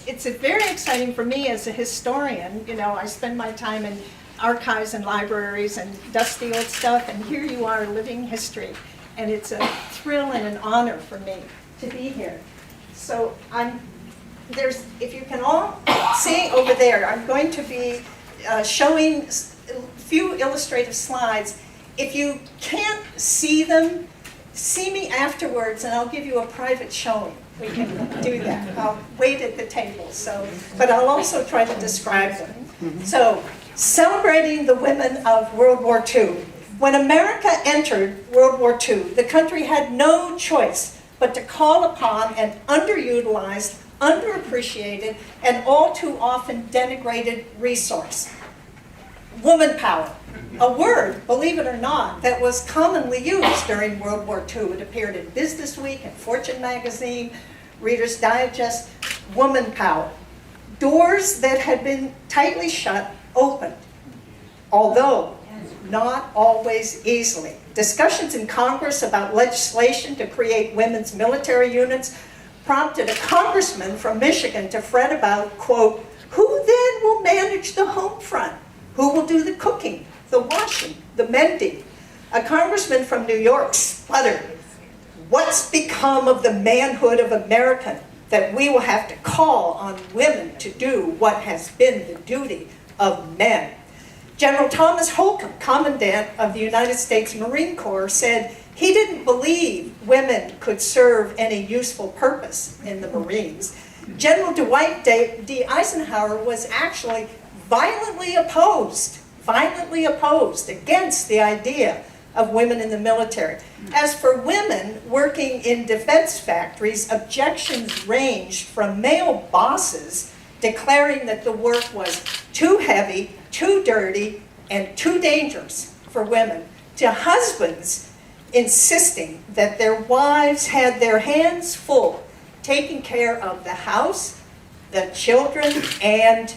it's very exciting for me as a historian. You know, I spend my time in archives and libraries and dusty old stuff, and here you are living history. And it's a thrill and an honor for me to be here. So if you can all see over there, I'm going to be showing a few illustrative slides. If you can't see them, see me afterwards and I'll give you a private showing. We can do that. I'll wait at the table, but I'll also try to describe them. So, celebrating the women of World War II. When America entered World War II, the country had no choice but to call upon an underutilized, underappreciated, and all too often denigrated resource. Woman power. A word, believe it or not, that was commonly used during World War II. It appeared in Business Week and Fortune magazine, Reader's Digest. Woman power. Doors that had been tightly shut opened, although not always easily. Discussions in Congress about legislation to create women's military units prompted a congressman from Michigan to fret about, quote, who then will manage the home front? Who will do the cooking, the washing, the mending? A congressman from New York sputtered, what's become of the manhood of America that we will have to call on women to do what has been the duty of men? General Thomas Holcomb, Commandant of the United States Marine Corps, said he didn't believe women could serve any useful purpose in the Marines. General Dwight D. Eisenhower was actually violently opposed against the idea of women in the military. As for women working in defense factories, objections ranged from male bosses declaring that the work was too heavy, too dirty, and too dangerous for women, to husbands insisting that their wives had their hands full taking care of the house, the children, and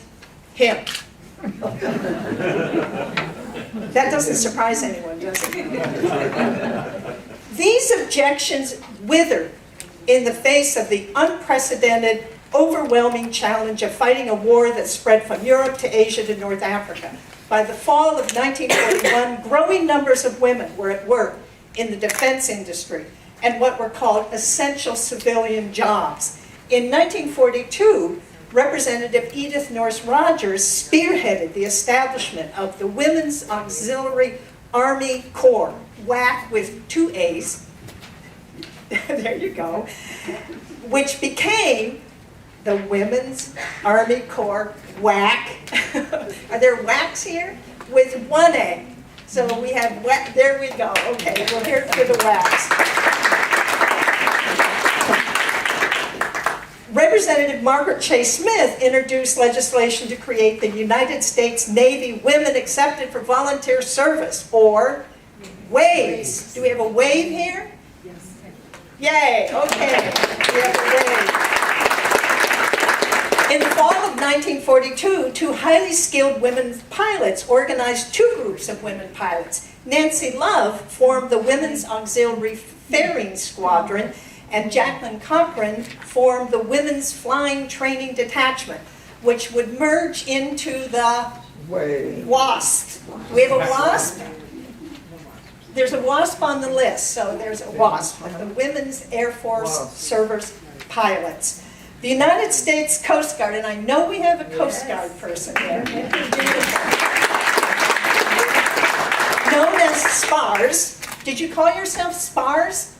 him. That doesn't surprise anyone, does it? These objections withered in the face of the unprecedented, overwhelming challenge of fighting a war that spread from Europe to Asia to North Africa. By the fall of 1941, growing numbers of women were at work in the defense industry and what were called essential civilian jobs. In 1942, Representative Edith Norris Rogers spearheaded the establishment of the Women's Auxiliary Army Corps, WAC with 2 A's, there you go, which became the Women's Army Corps WAC. Are there WACs here? With 1 A. So we have WAC, there we go. Okay, we're here for the WACs. Representative Margaret Chase Smith introduced legislation to create the United States Navy Women Accepted for Volunteer Service, or WAVES. Do we have a wave here? Yes. Yay, okay. We have a wave. In the fall of 1942, 2 highly skilled women pilots organized 2 groups of women pilots. Nancy Love formed the Women's Auxiliary Fairing Squadron, and Jacqueline Cochran formed the Women's Flying Training Detachment, which would merge into the WASP. We have a WASP? There's a WASP on the list, so there's a WASP, the Women's Air Force Service Pilots. The United States Coast Guard, and I know we have a Coast Guard person there, known as SPARS. Did you call yourself SPARS?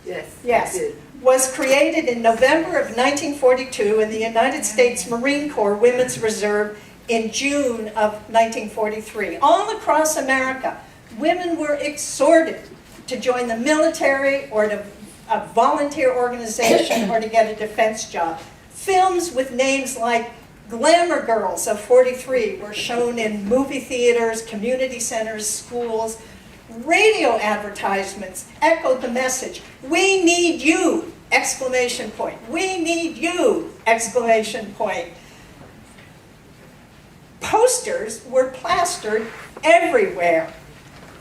Yes. Yes. Was created in November of 1942 in the United States Marine Corps Women's Reserve in June of 1943. All across America, women were exhorted to join the military or to a volunteer organization or to get a defense job. Films with names like Glamour Girls of 43 were shown in movie theaters, community centers, schools. Radio advertisements echoed the message, "We need you!" Exclamation point. "We need you!" Exclamation point. Posters were plastered everywhere.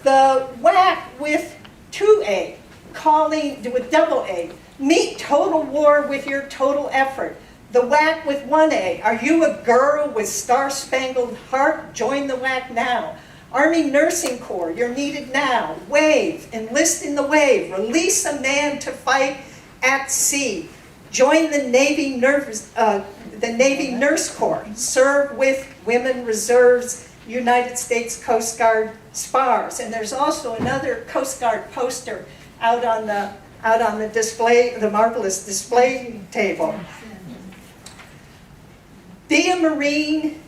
The WAC with 2A, calling with double A, meet total war with your total effort. The WAC with 1A. Are you a girl with star-spangled heart? Join the WAC now. Army Nursing Corps, you're needed now. WAVE, enlist in the WAVE. Release a man to fight at sea. Join the Navy Nurse Corps. Serve with Women Reserves, United States Coast Guard SPARS. And there's also another Coast Guard poster out on the display, the marvelous display table. Be a Marine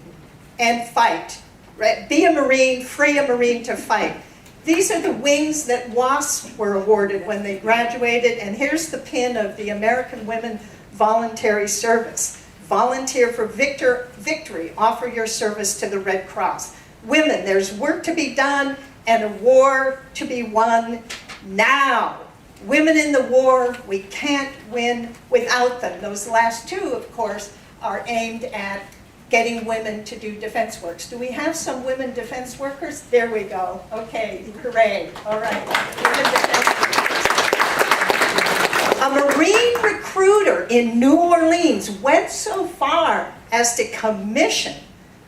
and fight. Right? Be a Marine, free a Marine to fight. These are the wings that WASP were awarded when they graduated, and here's the pin of the American Women Voluntary Service. Volunteer for victory. Offer your service to the Red Cross. Women, there's work to be done and a war to be won now. Women in the war, we can't win without them. Those last two, of course, are aimed at getting women to do defense works. Do we have some women defense workers? There we go. Okay, hooray. All right. Women defense workers. A Marine recruiter in New Orleans went so far as to commission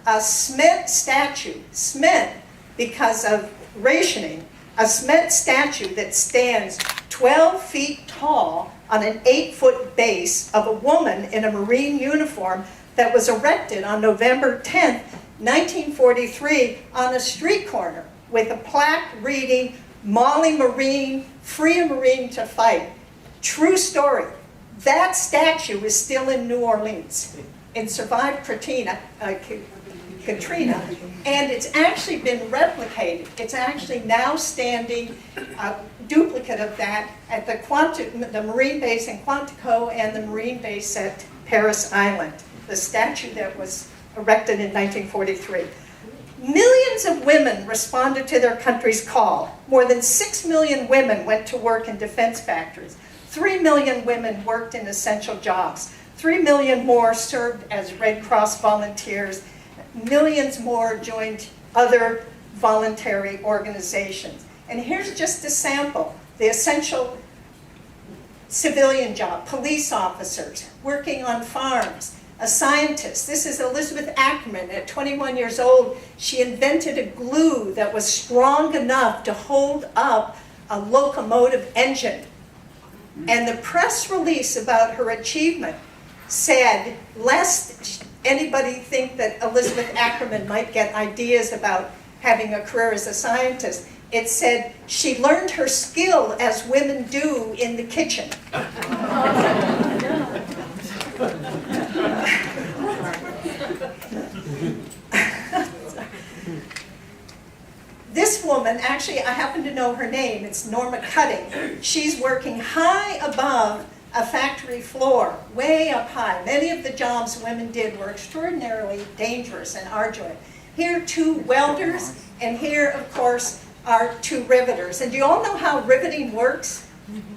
a Smith statue, Smith, because of rationing, a Smith statue that stands 12 feet tall on an 8-foot base of a woman in a Marine uniform that was erected on November 10th, 1943 on a street corner with a plaque reading, Molly Marine, free a Marine to fight. True story. That statue is still in New Orleans. It survived Katrina, and it's actually been replicated. It's actually now standing, a duplicate of that at the Marine base in Quantico and the Marine base at Parris Island, the statue that was erected in 1943. Millions of women responded to their country's call. More than 6 million women went to work in defense factories. 3 million women worked in essential jobs. 3 million more served as Red Cross volunteers. Millions more joined other voluntary organizations. And here's just a sample. The essential civilian job, police officers, working on farms, a scientist. This is Elizabeth Ackerman. At 21 years old, she invented a glue that was strong enough to hold up a locomotive engine. And the press release about her achievement said, lest anybody think that Elizabeth Ackerman might get ideas about having a career as a scientist, it said she learned her skill as women do in the kitchen. This woman, actually I happen to know her name, it's Norma Cutting. She's working high above a factory floor, way up high. Many of the jobs women did were extraordinarily dangerous and arduous. Here, 2 welders, and here, of course, are 2 riveters. And do you all know how riveting works?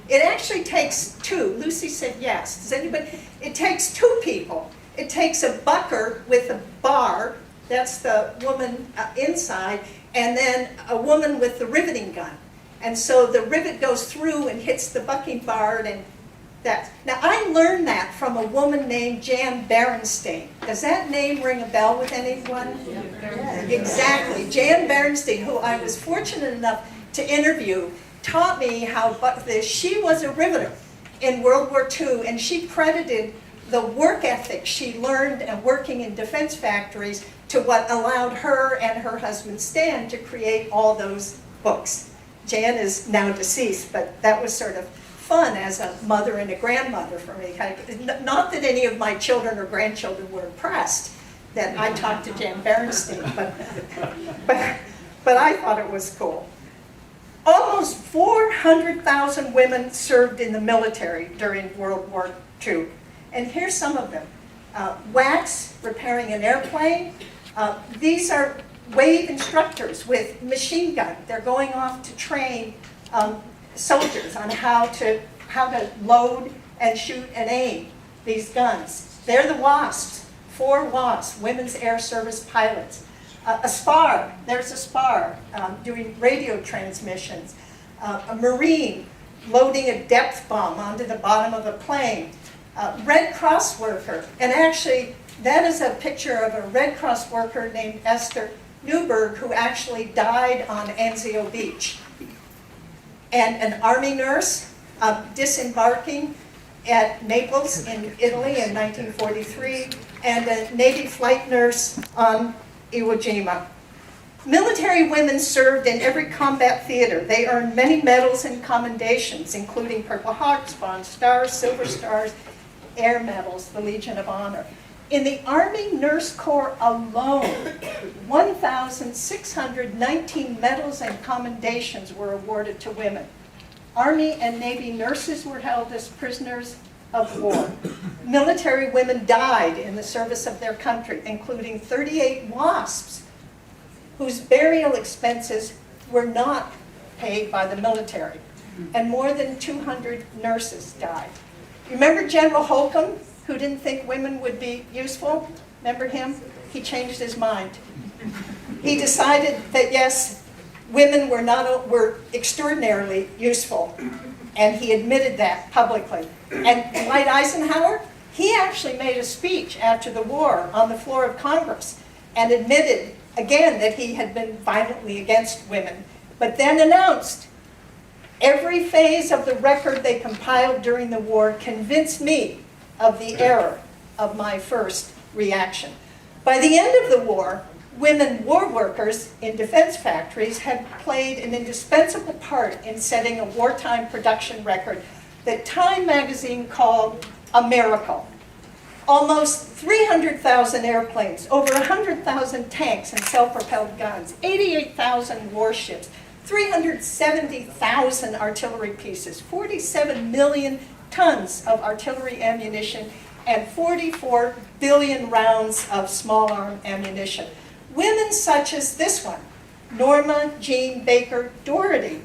It actually takes 2. Lucy said yes. Does anybody? It takes 2 people. It takes a bucker with a bar, that's the woman inside, and then a woman with the riveting gun. And so the rivet goes through and hits the bucking bar, and that. Now, I learned that from a woman named Jan Berenstain. Does that name ring a bell with anyone? Yeah. Exactly. Jan Berenstain, who I was fortunate enough to interview, taught me how she was a riveter in World War II, and she credited the work ethic she learned and working in defense factories to what allowed her and her husband Stan to create all those books. Jan is now deceased, but that was sort of fun as a mother and a grandmother for me. Not that any of my children or grandchildren were impressed that I talked to Jan Berenstain, but I thought it was cool. Almost 400,000 women served in the military during World War II. And here's some of them. WACs, repairing an airplane. These are WAVE instructors with machine gun. They're going off to train soldiers on how to load and shoot and aim these guns. They're the WASPs, 4 WASPs, Women's Air Service Pilots. A SPAR, there's a SPAR doing radio transmissions. A Marine loading a depth bomb onto the bottom of a plane. Red Cross worker, and actually that is a picture of a Red Cross worker named Esther Newberg who actually died on Anzio Beach. And an army nurse disembarking at Naples in Italy in 1943, and a Navy flight nurse on Iwo Jima. Military women served in every combat theater. They earned many medals and commendations, including Purple Hearts, Bronze Stars, Silver Stars, Air Medals, the Legion of Honor. In the Army Nurse Corps alone, 1,619 medals and commendations were awarded to women. Army and Navy nurses were held as prisoners of war. Military women died in the service of their country, including 38 WASPs, whose burial expenses were not paid by the military. And more than 200 nurses died. Remember General Holcomb, who didn't think women would be useful? Remember him? He changed his mind. He decided that yes, women were extraordinarily useful, and he admitted that publicly. And Dwight Eisenhower, he actually made a speech after the war on the floor of Congress and admitted again that he had been violently against women, but then announced, every phase of the record they compiled during the war convinced me of the error of my first reaction. By the end of the war, women war workers in defense factories had played an indispensable part in setting a wartime production record that Time magazine called a miracle. Almost 300,000 airplanes, over 100,000 tanks and self-propelled guns, 88,000 warships, 370,000 artillery pieces, 47 million tons of artillery ammunition, and 44 billion rounds of small arm ammunition. Women such as this one, Norma Jean Baker Doherty,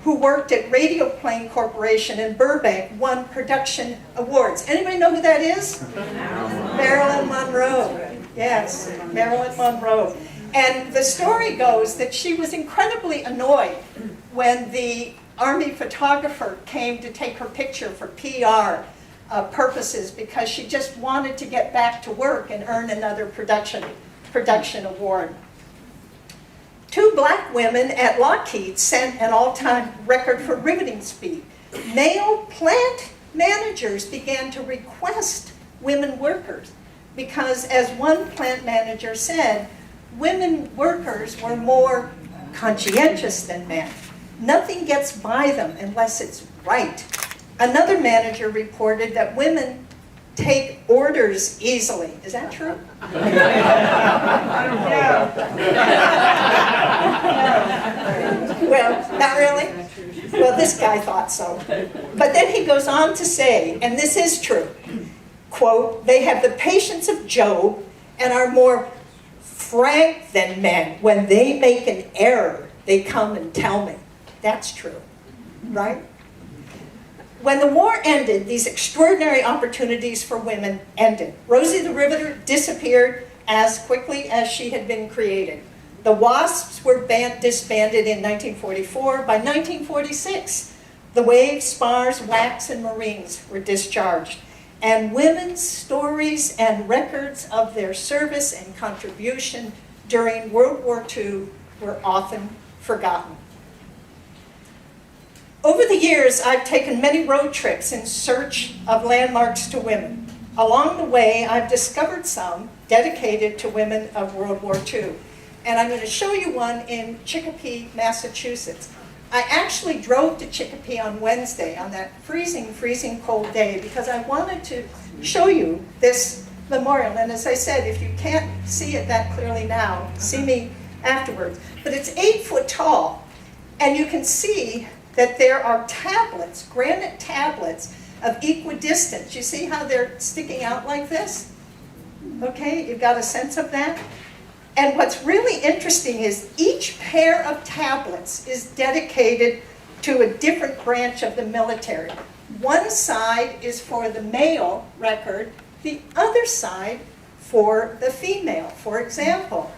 who worked at Radioplane Corporation in Burbank, won production awards. Anybody know who that is? Marilyn Monroe. Yes, Marilyn Monroe. And the story goes that she was incredibly annoyed when the Army photographer came to take her picture for PR purposes, because she just wanted to get back to work and earn another production award. 2 black women at Lockheed set an all-time record for riveting speed. Male plant managers began to request women workers because, as one plant manager said, women workers were more conscientious than men. Nothing gets by them unless it's right. Another manager reported that women take orders easily. Is that true? Well, not really? Well, this guy thought so. But then he goes on to say, and this is true, quote, they have the patience of Job and are more frank than men. When they make an error, they come and tell me. That's true, right? When the war ended, these extraordinary opportunities for women ended. Rosie the Riveter disappeared as quickly as she had been created. The WASPs were disbanded in 1944. By 1946, the Waves, Spars, WACs, and Marines were discharged. And women's stories and records of their service and contribution during World War II were often forgotten. Over the years, I've taken many road trips in search of landmarks to women. Along the way, I've discovered some dedicated to women of World War II. And I'm going to show you one in Chicopee, Massachusetts. I actually drove to Chicopee on Wednesday on that freezing, freezing cold day because I wanted to show you this memorial. And as I said, if you can't see it that clearly now, see me afterwards. But it's 8 foot tall, and you can see that there are tablets, granite tablets of equidistance. You see how they're sticking out like this? Okay, you've got a sense of that? And what's really interesting is each pair of tablets is dedicated to a different branch of the military. One side is for the male record, the other side for the female. For example,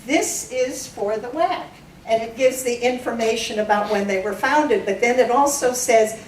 this is for the WAC, and it gives the information about when they were founded, but then it also says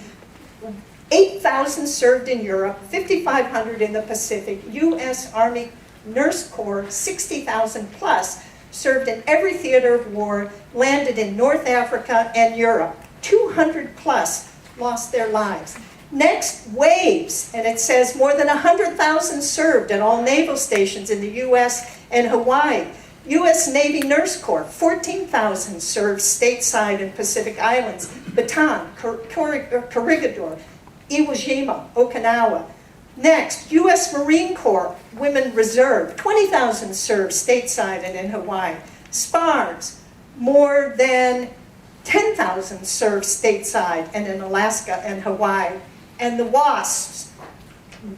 8,000 served in Europe, 5,500 in the Pacific. U.S. Army Nurse Corps, 60,000 plus, served in every theater of war, landed in North Africa and Europe. 200 plus lost their lives. Next, waves, and it says more than 100,000 served at all naval stations in the U.S. and Hawaii. U.S. Navy Nurse Corps, 14,000 served stateside in Pacific Islands, Bataan, Corregidor, Iwo Jima, Okinawa. Next, U.S. Marine Corps Women Reserve, 20,000 served stateside and in Hawaii. SPARS, more than 10,000 served stateside and in Alaska and Hawaii. And the WASPs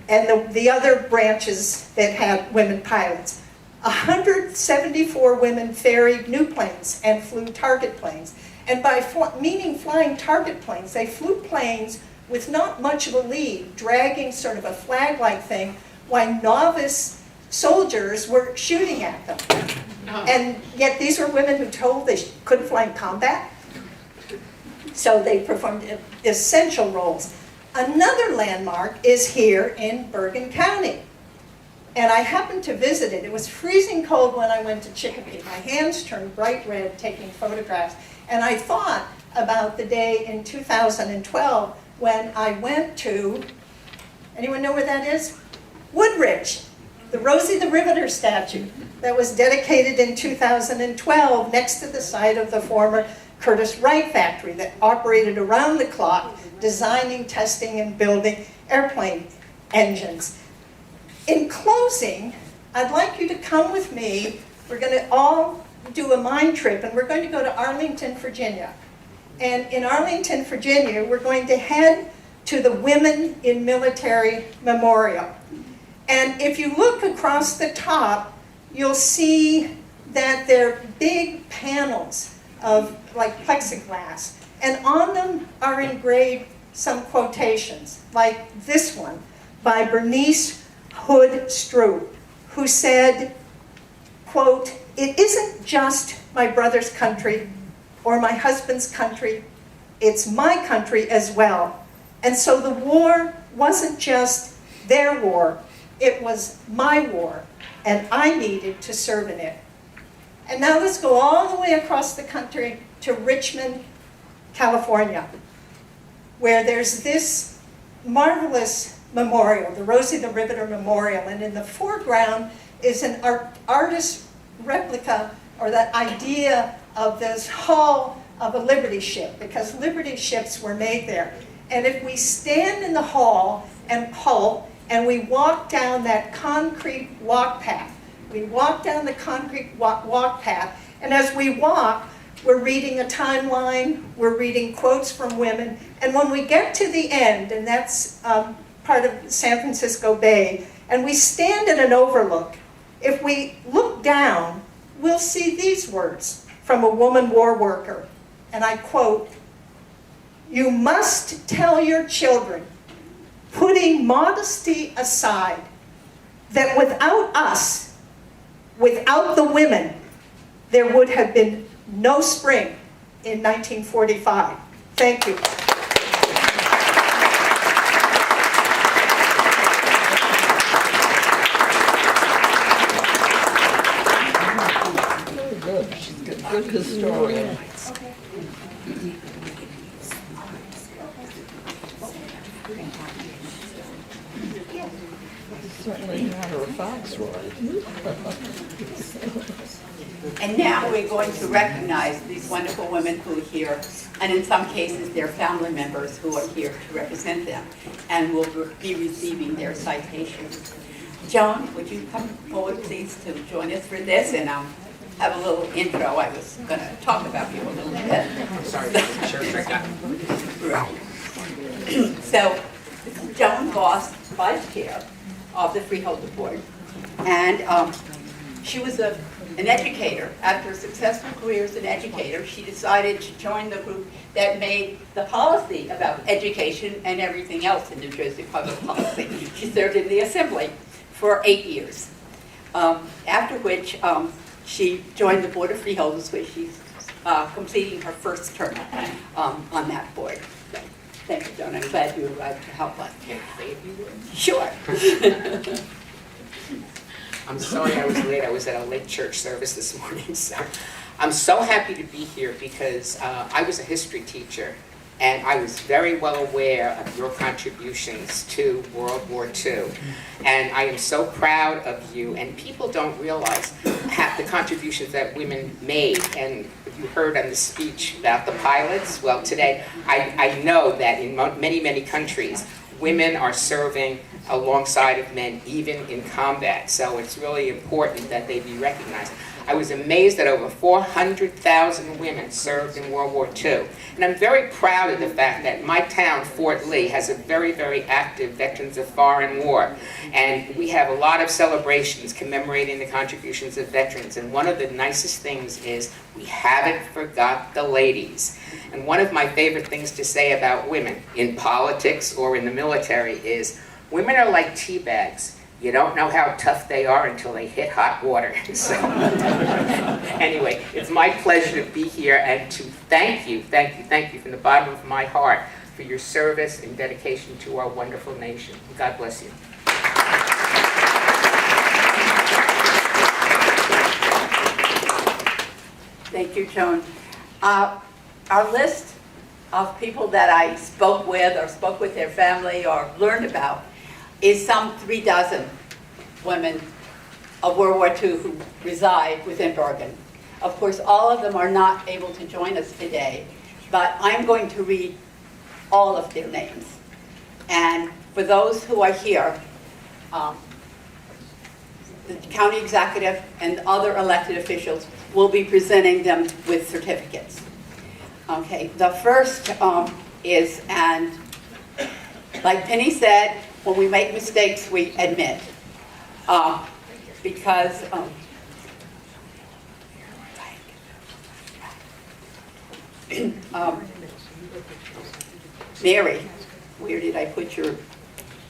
and the other branches that had women pilots. 174 women ferried new planes and flew target planes. And by meaning flying target planes, they flew planes with not much of a lead, dragging sort of a flag-like thing, while novice soldiers were shooting at them. And yet these were women who told they couldn't fly in combat. So they performed essential roles. Another landmark is here in Bergen County. And I happened to visit it. It was freezing cold when I went to Chicopee. My hands turned bright red taking photographs. And I thought about the day in 2012 when I went to, anyone know where that is? Woodridge, the Rosie the Riveter statue that was dedicated in 2012 next to the site of the former Curtiss Wright factory that operated around the clock, designing, testing, and building airplane engines. In closing, I'd like you to come with me. We're going to all do a mind trip, and we're going to go to Arlington, Virginia. And in Arlington, Virginia, we're going to head to the Women in Military Memorial. And if you look across the top, you'll see that they're big panels of like plexiglass. And on them are engraved some quotations, like this one by Bernice Hood Stroop, who said, quote, "It isn't just my brother's country or my husband's country, it's my country as well. And so the war wasn't just their war, it was my war, and I needed to serve in it." And now let's go all the way across the country to Richmond, California, where there's this marvelous memorial, the Rosie the Riveter Memorial, and in the foreground is an artist's replica, or that idea of this hull of a Liberty ship, because Liberty ships were made there. And if we stand in the hull and we walk down that concrete walk path, we walk down the concrete walk path, and as we walk, we're reading a timeline, we're reading quotes from women, and when we get to the end, and that's part of San Francisco Bay, and we stand at an overlook, if we look down, we'll see these words from a woman war worker, and I quote, "You must tell your children, putting modesty aside, that without us, without the women, there would have been no spring in 1945. Thank you. Very good. She's a good historian. Certainly matter of facts, right? And now we're going to recognize these wonderful women who are here, and in some cases, their family members who are here to represent them, and will be receiving their citations. Joan, would you come forward, please, to join us for this, and I'll have a little intro. I was going to talk about you a little bit. Sorry, sure, Right. So, this is Joan Voss, Vice Chair of the Freeholder Board, and she was an educator. After a successful career as an educator, she decided to join the group that made the policy about education and everything else in New Jersey public policy. She served in the Assembly for 8 years, after which she joined the Board of Freeholders, where she's completing her first term on that board. Thank you, Joan. I'm glad you arrived to help us. Can I say a few words? Sure. I'm sorry I was late. I was at a late church service this morning, so I'm so happy to be here because I was a history teacher, and I was very well aware of your contributions to World War II. And I am so proud of you, and people don't realize the contributions that women made. And you heard on the speech about the pilots. Well, today, I know that in many, many countries, women are serving alongside of men, even in combat. So it's really important that they be recognized. I was amazed that over 400,000 women served in World War II. And I'm very proud of the fact that my town, Fort Lee, has a very, very active Veterans of Foreign War. And we have a lot of celebrations commemorating the contributions of veterans. And one of the nicest things is we haven't forgot the ladies. And one of my favorite things to say about women in politics or in the military is women are like tea bags. You don't know how tough they are until they hit hot water. So anyway, it's my pleasure to be here and to thank you from the bottom of my heart for your service and dedication to our wonderful nation. God bless you. Thank you, Joan. Our list of people that I spoke with or spoke with their family or learned about is some 36 women of World War II who reside within Bergen. Of course, all of them are not able to join us today, but I'm going to read all of their names. And for those who are here, the county executive and other elected officials will be presenting them with certificates. Okay, the first is, and like Penny said, when we make mistakes, we admit. Because Mary, where did I put your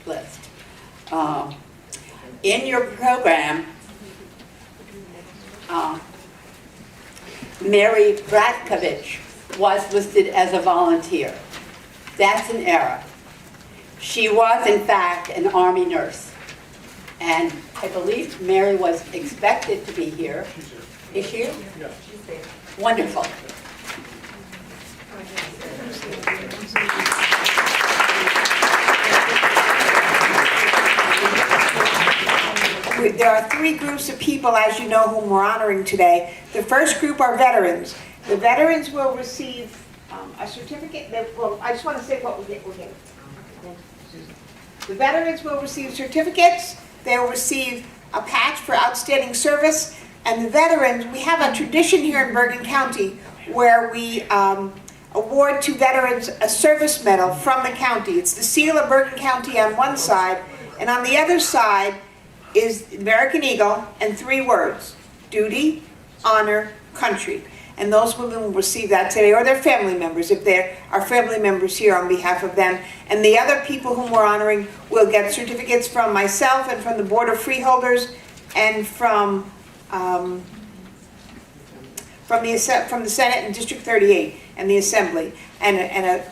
list? In your program, Mary Bratkovich was listed as a volunteer. That's an error. She was, in fact, an Army nurse. And I believe Mary was expected to be here. Is she? Yeah. Wonderful. There are three groups of people, as you know, whom we're honoring today. The first group are veterans. The veterans will receive a certificate. Well, I just want to say what we'll get. The veterans will receive certificates. They will receive a patch for outstanding service. And the veterans, we have a tradition here in Bergen County where we award to veterans a service medal from the county. It's the seal of Bergen County on one side, and on the other side is American Eagle and 3 words: duty, honor, country. And those women will receive that today, or their family members, if there are family members here on behalf of them. And the other people whom we're honoring will get certificates from myself and from the Board of Freeholders and from the Senate and District 38 and the Assembly, and a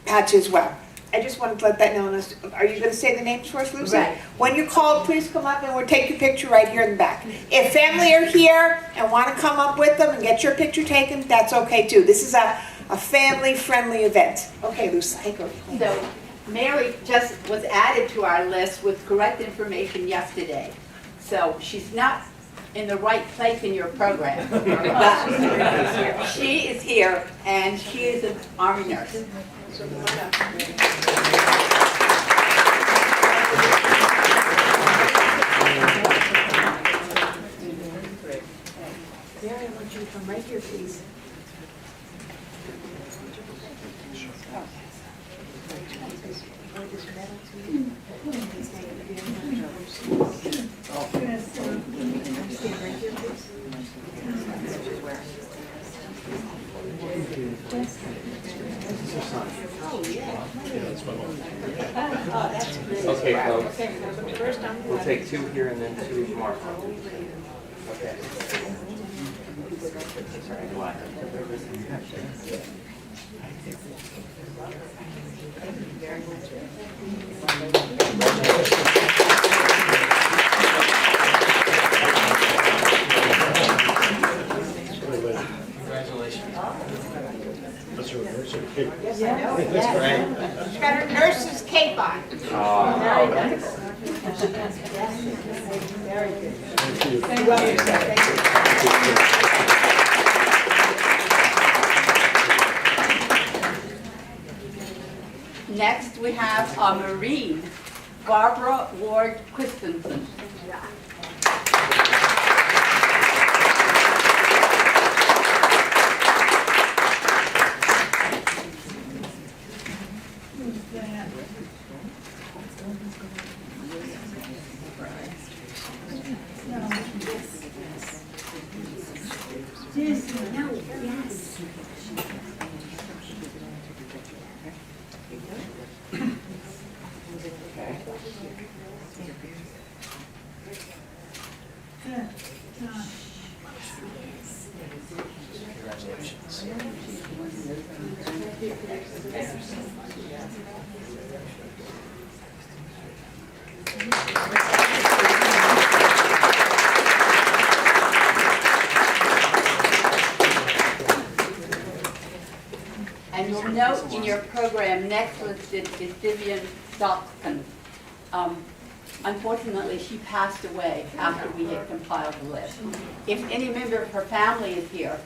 patch as well. I just wanted to let that know. Are you going to say the names for us, Lucy? Right. When you're called, please come up and we'll take your picture right here in the back. If family are here and want to come up with them and get your picture taken, that's okay too. This is a family-friendly event. Okay, Lucy, go. So Mary just was added to our list with correct information yesterday. So she's not in the right place in your program. But she is here, and she is an Army nurse. Mary, I want you to come right here, please. Okay, folks. We'll take 2 here and then 2 more. Okay. She's got her nurse's cape on. Next, we have a Marine, Barbara Ward Christensen. And you'll note in your program, next listed is Vivian Stockton. Unfortunately, she passed away after we had compiled the list. If any member of her family is here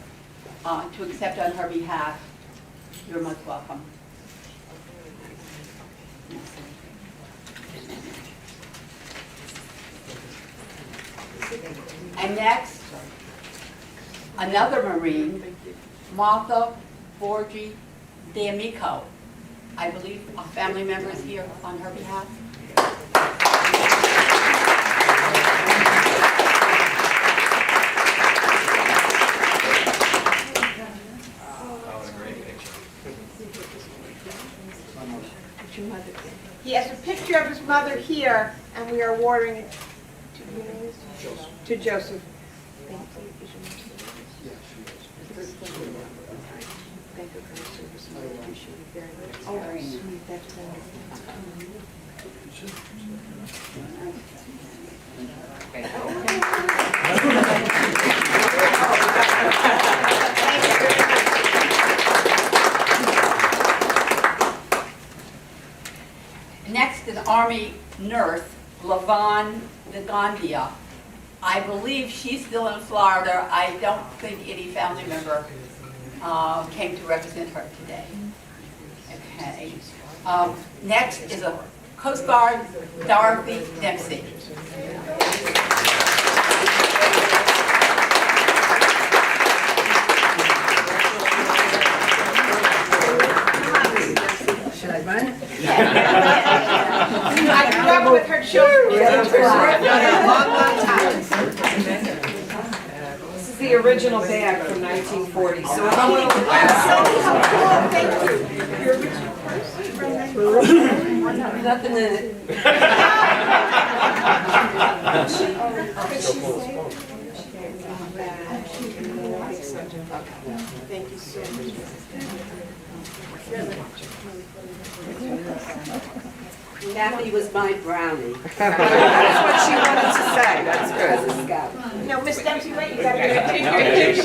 to accept on her behalf, you're most welcome. And next, another Marine, Martha Borgi D'Amico. I believe a family member is here on her behalf. He has a picture of his mother here, and we are awarding it to Joseph. Next is Army nurse Lavon Nagondia. I believe she's still in Florida. I don't think any family member came to represent her today. Okay. Next is a Coast Guard Dorothy Dempsey. Should I run? I grew up with her children. Long time. This is the original bag from 1940, so it's a little Thank you. Your original purse from 1940. nothing in it. Thank you so much. Kathy was my brownie. That's what she wanted to say, that's good. No, Miss Dempsey, wait, you gotta get a picture.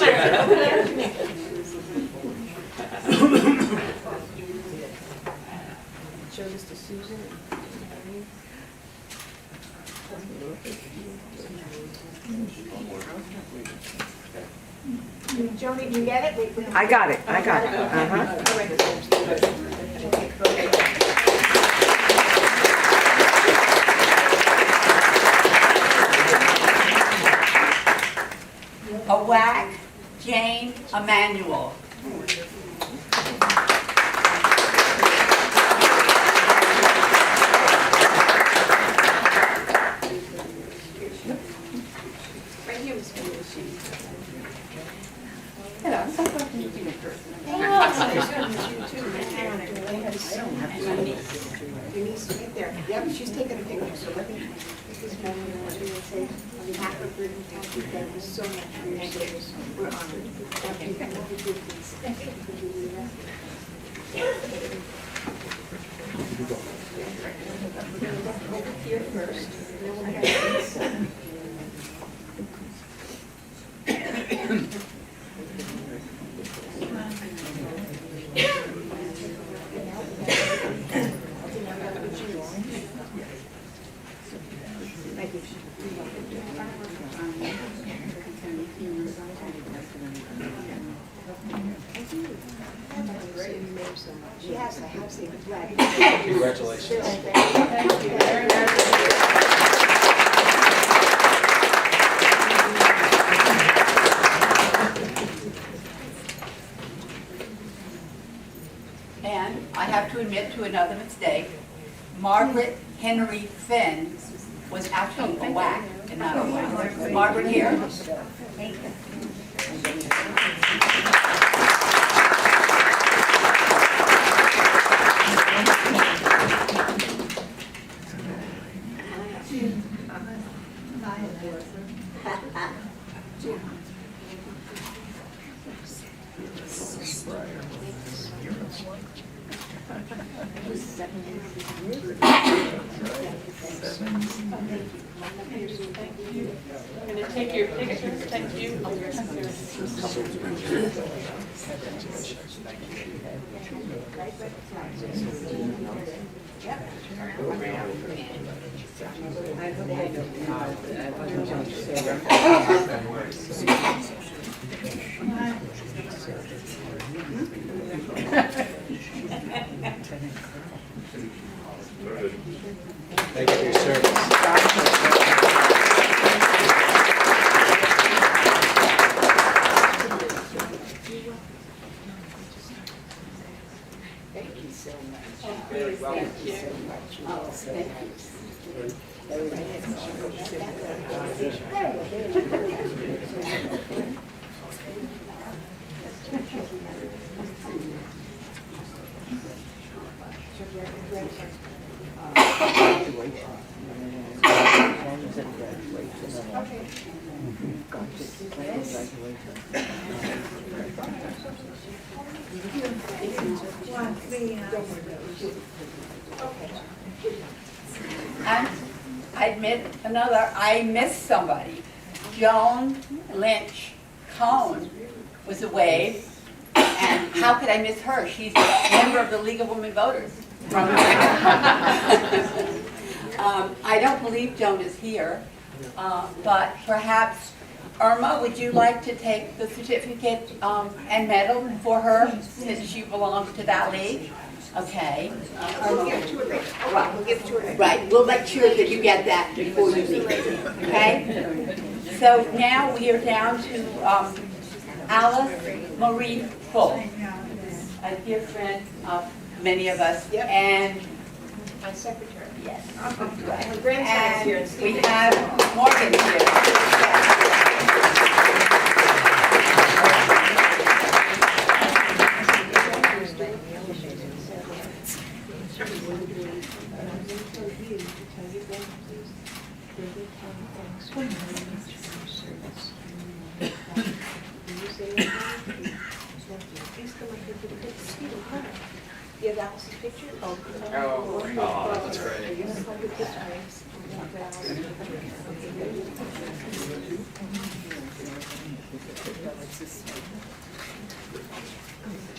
Show this to Susan. Joni, did you get it? I got it, uh-huh. Awak Jane Emanuel. Right here, Miss Dempsey. Hello, I'm so glad to meet you in person. Your niece is right there. Yep, she's taking a picture, so let me. this moment, I want to say, on behalf of Bergen County, thank you so much for your service. We're honored. Thank you. Thank you for being with us. We're going to look over here first. And then we'll have this. She has to have seen the flag. Congratulations. Thank you very much. And I have to admit to another mistake. Margaret Henry Finn was actually a whack and not a whack. Is Margaret here? I'm going to take your picture. Thank you. Thank you for your service. And I admit I missed somebody. Joan Lynch Cohn was away, and how could I miss her? She's a member of the League of Women Voters. I don't believe Joan is here, but perhaps Irma, would you like to take the certificate and medal for her since she belongs to that league? Okay. We'll give it to her later. Right, we'll give it to her later. Right, we'll make sure that you get that before you leave, okay? So now we are down to Alice Marie Full, a dear friend of many of us, and My secretary. yes. Her grandson is here. And we have Morgan here. You have Alice's picture? Oh, that's great. Did you get it?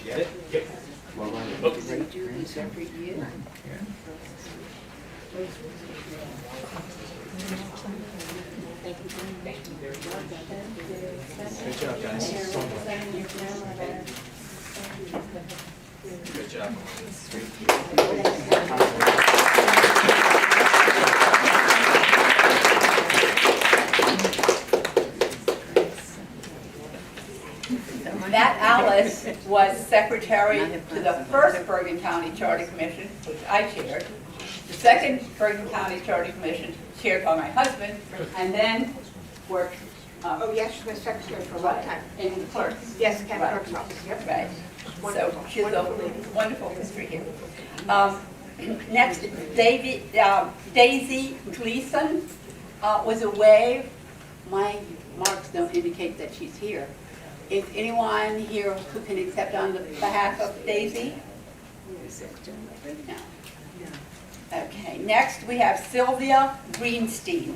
Yep. Good job, guys. Good job. That Alice was secretary to the first Bergen County Charter Commission, which I chaired, the second Bergen County Charter Commission chaired by my husband, and then worked Oh, yes, she was secretary for a long time. in the clerk. Yes, county Right. clerk's office, yep. Right. So she has a wonderful history here. Next, Daisy Gleason was away. My marks don't indicate that she's here. Is anyone here who can accept on the behalf of Daisy? No. Okay, next we have Sylvia Greenstein,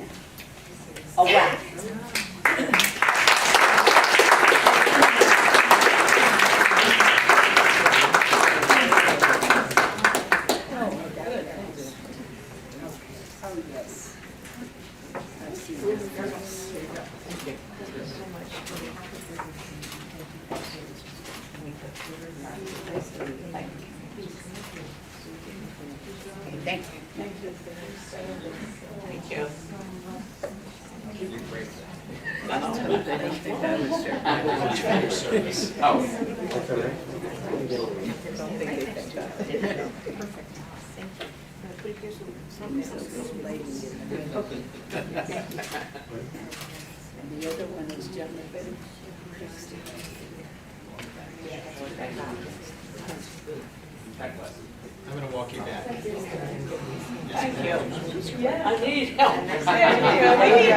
a WAC. Thank you. Thank you. And the other one is Jonathan. I'm gonna walk you back. Thank you. Yeah, I need help. Thank you. We need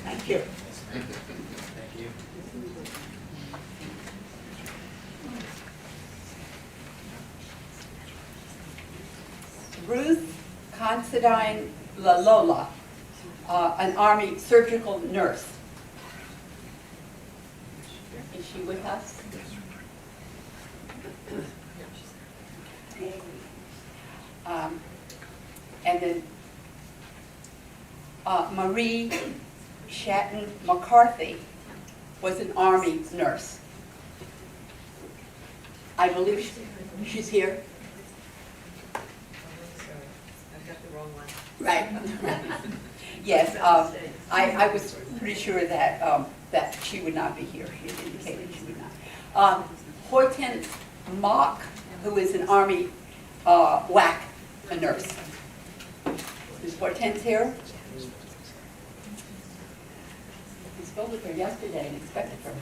Thank you. Thank you. Ruth Considine LaLola, an Army surgical nurse. Is she with us? And then Marie Shatton McCarthy was an Army nurse. I believe she's here. Right. Yes, I was pretty sure that, that she would not be here. She had indicated she would not. Hortense Mock, who is an Army WAC, a nurse. Is Hortense here? We spoke with her yesterday and expected her.